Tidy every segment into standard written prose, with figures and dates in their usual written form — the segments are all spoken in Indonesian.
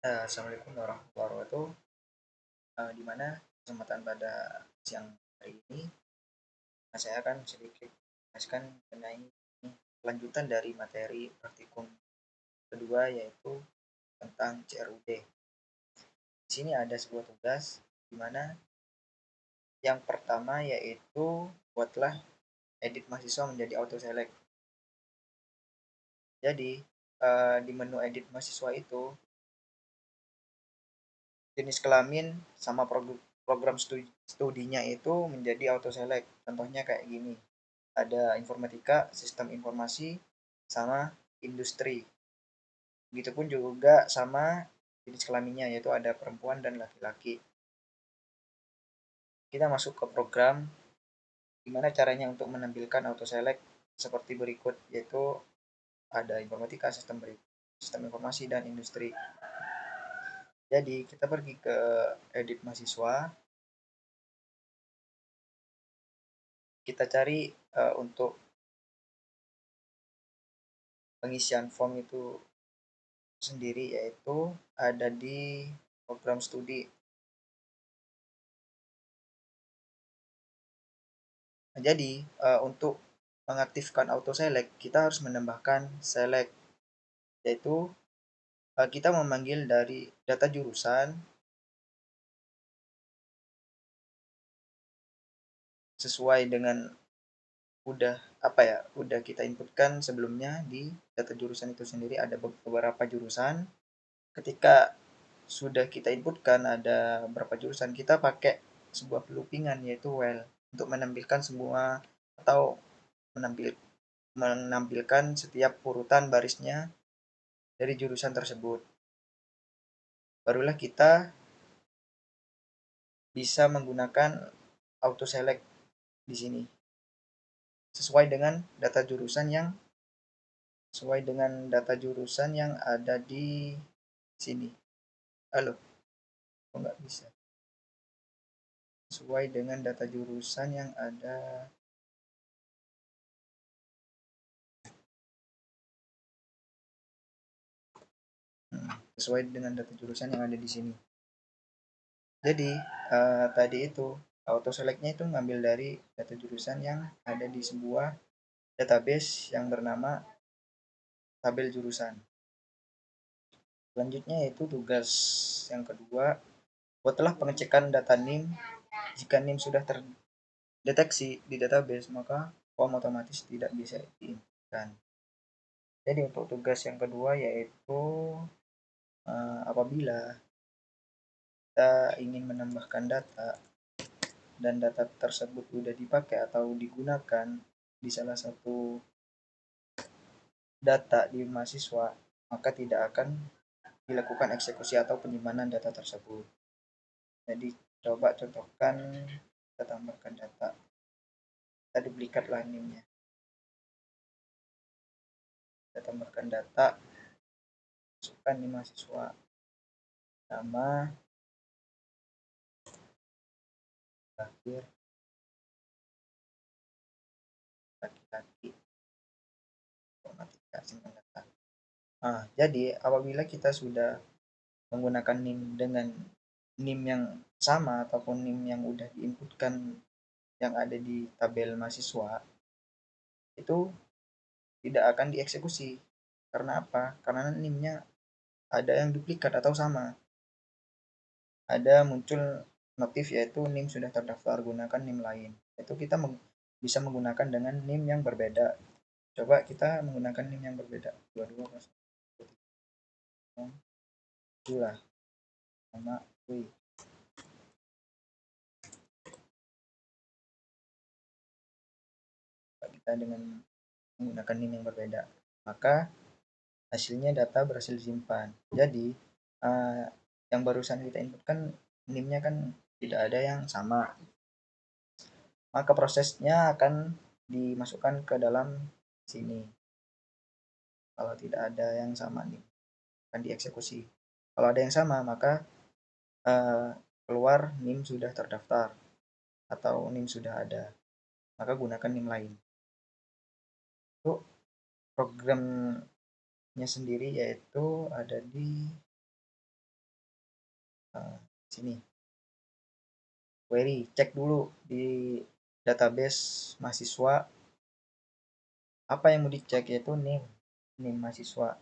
Assalamualaikum warahmatullahi wabarakatuh. Di mana kesempatan pada siang hari ini, saya akan sedikit menjelaskan mengenai lanjutan dari materi praktikum kedua yaitu tentang CRUD. Di sini ada sebuah tugas di mana yang pertama yaitu buatlah edit mahasiswa menjadi auto select. Jadi di menu edit mahasiswa itu jenis kelamin sama program studinya itu menjadi auto select. Contohnya kayak gini. Ada informatika, sistem informasi, sama industri. Begitupun juga sama jenis kelaminnya yaitu ada perempuan dan laki-laki. Kita masuk ke program. Gimana caranya untuk menampilkan auto select seperti berikut yaitu ada informatika, sistem informasi dan industri. Jadi kita pergi ke edit mahasiswa. Kita cari untuk pengisian form itu sendiri yaitu ada di program studi. Nah, jadi untuk mengaktifkan auto select kita harus menambahkan select yaitu kita memanggil dari data jurusan sesuai dengan udah kita inputkan sebelumnya di data jurusan itu sendiri ada beberapa jurusan. Ketika sudah kita inputkan ada berapa jurusan, kita pakai sebuah loopingan yaitu while untuk menampilkan semua atau menampilkan setiap urutan barisnya dari jurusan tersebut. Barulah kita bisa menggunakan auto select di sini sesuai dengan data jurusan yang ada di sini. Halo, kok nggak bisa? Sesuai dengan data jurusan yang ada. Sesuai dengan data jurusan yang ada di sini. Jadi tadi itu auto selectnya itu ngambil dari data jurusan yang ada di sebuah database yang bernama tabel jurusan. Selanjutnya yaitu tugas yang kedua, buatlah pengecekan data NIM. Jika NIM sudah terdeteksi di database, maka form otomatis tidak bisa diinputkan. Jadi untuk tugas yang kedua yaitu apabila kita ingin menambahkan data dan data tersebut sudah dipakai atau digunakan di salah satu data di mahasiswa, maka tidak akan dilakukan eksekusi atau penyimpanan data tersebut. Jadi coba contohkan, kita tambahkan data, kita duplikatlah NIM-nya, kita tambahkan data, masukkan di mahasiswa, nama, lahir, laki-laki, informatika, simpan data. Jadi apabila kita sudah menggunakan NIM dengan NIM yang sama ataupun NIM yang udah diinputkan yang ada di tabel mahasiswa, itu tidak akan dieksekusi. Karena apa? Karena NIM-nya ada yang duplikat atau sama. Ada muncul notif yaitu NIM sudah terdaftar, gunakan NIM lain. Itu kita bisa menggunakan dengan NIM yang berbeda. Coba kita menggunakan NIM yang berbeda. 22 itulah sama kita dengan menggunakan NIM yang berbeda, maka hasilnya data berhasil disimpan. Jadi yang barusan kita inputkan NIM-nya kan tidak ada yang sama, maka prosesnya akan dimasukkan ke dalam sini. Kalau tidak ada yang sama nih akan dieksekusi. Kalau ada yang sama maka keluar NIM sudah terdaftar atau NIM sudah ada, maka gunakan NIM lain. Untuk programnya sendiri yaitu ada di Sini, query, cek dulu di database mahasiswa apa yang mau dicek, yaitu nim mahasiswa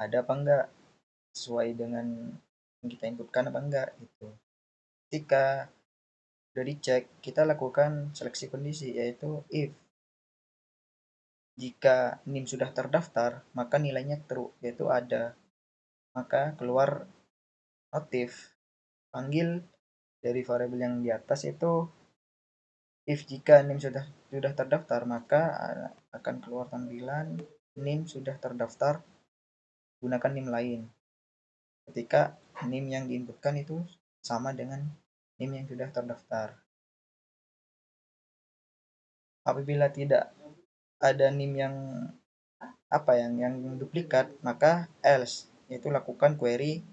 ada apa enggak, sesuai dengan yang kita inputkan apa enggak gitu. Ketika udah dicek, kita lakukan seleksi kondisi, yaitu if jika nim sudah terdaftar maka nilainya true, yaitu ada, maka keluar notif panggil dari variabel yang di atas, itu if jika nim sudah terdaftar maka akan keluar tampilan nim sudah terdaftar, gunakan nim lain. Ketika nim yang diinputkan itu sama dengan nim yang sudah terdaftar. Apabila tidak ada nim yang duplikat, maka else, yaitu lakukan query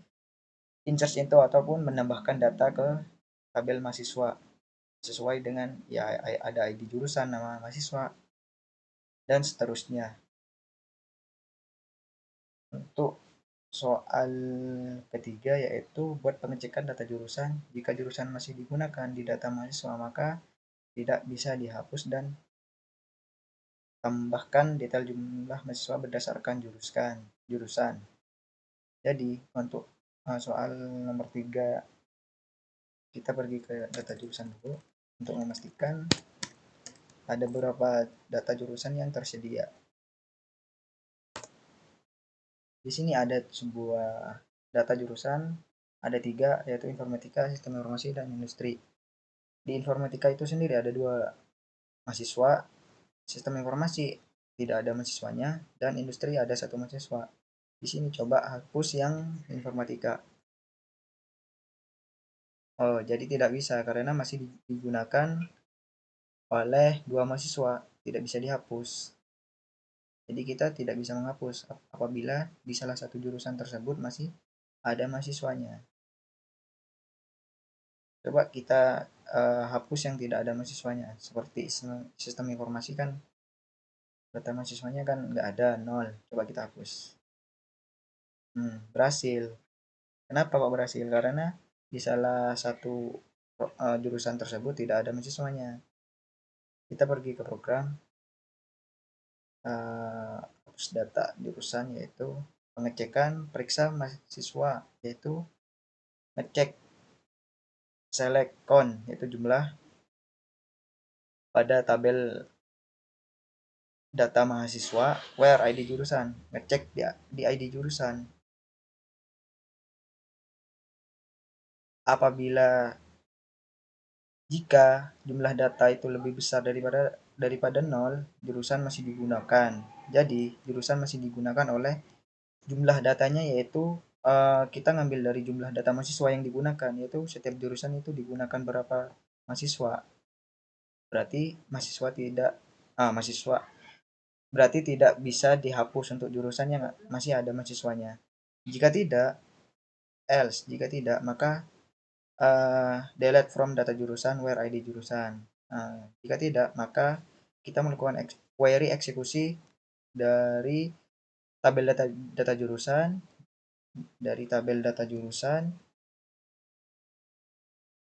insert into ataupun menambahkan data ke tabel mahasiswa sesuai dengan ya ada ID jurusan, nama mahasiswa, dan seterusnya. Untuk soal ketiga yaitu buat pengecekan data jurusan. Jika jurusan masih digunakan di data mahasiswa maka tidak bisa dihapus dan tambahkan detail jumlah mahasiswa berdasarkan jurusan. Jadi untuk soal nomor 3 kita pergi ke data jurusan dulu untuk memastikan ada beberapa data jurusan yang tersedia. Di sini ada sebuah data jurusan, ada 3, yaitu informatika, sistem informasi, dan industri. Di informatika itu sendiri ada 2 mahasiswa, sistem informasi tidak ada mahasiswanya, dan industri ada 1 mahasiswa. Di sini coba hapus yang informatika. Oh, jadi tidak bisa karena masih digunakan oleh 2 mahasiswa, tidak bisa dihapus. Jadi kita tidak bisa menghapus apabila di salah satu jurusan tersebut masih ada mahasiswanya. Coba kita hapus yang tidak ada mahasiswanya, seperti sistem informasi kan data mahasiswanya kan nggak ada, 0. Coba kita hapus. Berhasil. Kenapa kok berhasil? Karena di salah satu jurusan tersebut tidak ada mahasiswanya. Kita pergi ke program, hapus data jurusan, yaitu pengecekan periksa mahasiswa, yaitu ngecek select count, yaitu jumlah pada tabel data mahasiswa where ID jurusan, ngecek di ID jurusan. Apabila jika jumlah data itu lebih besar daripada 0, jurusan masih digunakan. Jadi jurusan masih digunakan oleh jumlah datanya, yaitu kita ngambil dari jumlah data mahasiswa yang digunakan, yaitu setiap jurusan itu digunakan berapa mahasiswa. Berarti mahasiswa berarti tidak bisa dihapus untuk jurusan yang masih ada mahasiswanya. Jika tidak, maka delete from data jurusan where ID jurusan. Jika tidak, maka kita melakukan query eksekusi dari tabel data jurusan. Dari tabel data jurusan,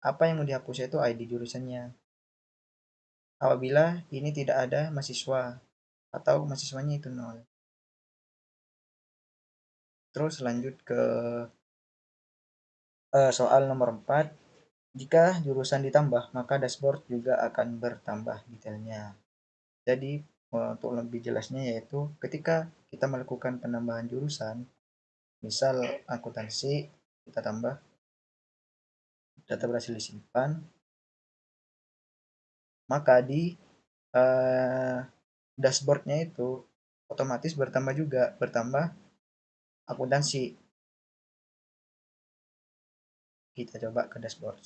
apa yang mau dihapus itu ID jurusannya. Apabila ini tidak ada mahasiswa atau mahasiswanya itu 0. Terus lanjut ke soal nomor 4. Jika jurusan ditambah, maka dashboard juga akan bertambah detailnya. Jadi untuk lebih jelasnya, yaitu ketika kita melakukan penambahan jurusan, misal akuntansi, kita tambah, data berhasil disimpan, maka di dashboardnya itu otomatis bertambah akuntansi. Kita coba ke dashboard.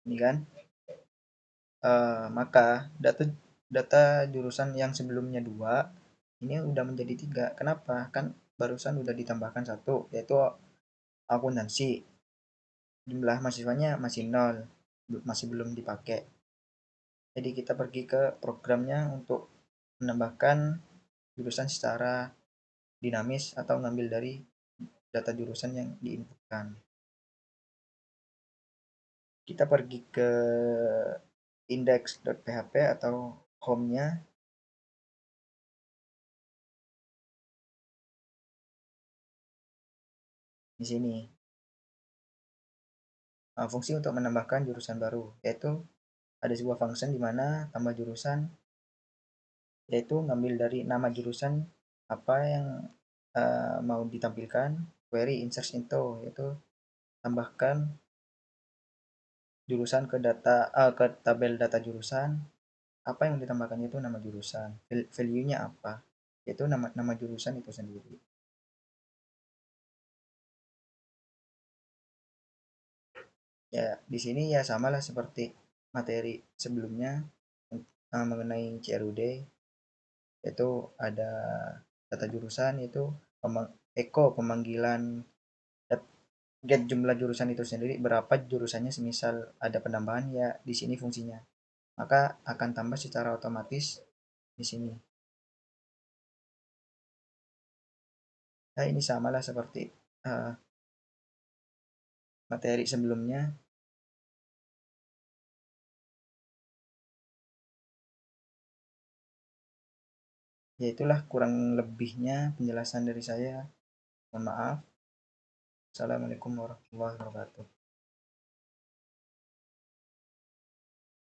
Ini kan, maka data jurusan yang sebelumnya 2 ini udah menjadi 3. Kenapa? Kan barusan udah ditambahkan 1, yaitu akuntansi. Jumlah mahasiswanya masih 0, masih belum dipakai. Jadi kita pergi ke programnya untuk menambahkan jurusan secara dinamis atau ngambil dari data jurusan yang diinputkan. Kita pergi ke index.php atau home-nya di sini. Nah, fungsi untuk menambahkan jurusan baru, yaitu ada sebuah function di mana tambah jurusan, yaitu ngambil dari nama jurusan apa yang mau ditampilkan, query insert into, yaitu tambahkan jurusan ke ke tabel data jurusan. Apa yang ditambahkan itu nama jurusan, value-nya apa, yaitu nama nama jurusan itu sendiri. Ya, di sini ya samalah seperti materi sebelumnya mengenai CRUD, yaitu ada data jurusan, yaitu echo pemanggilan get jumlah jurusan itu sendiri, berapa jurusannya, semisal ada penambahan ya di sini fungsinya, maka akan tambah secara otomatis di sini. Nah, ini samalah seperti uh, materi sebelumnya. Ya itulah kurang lebihnya penjelasan dari saya. Mohon maaf. Assalamualaikum warahmatullahi wabarakatuh.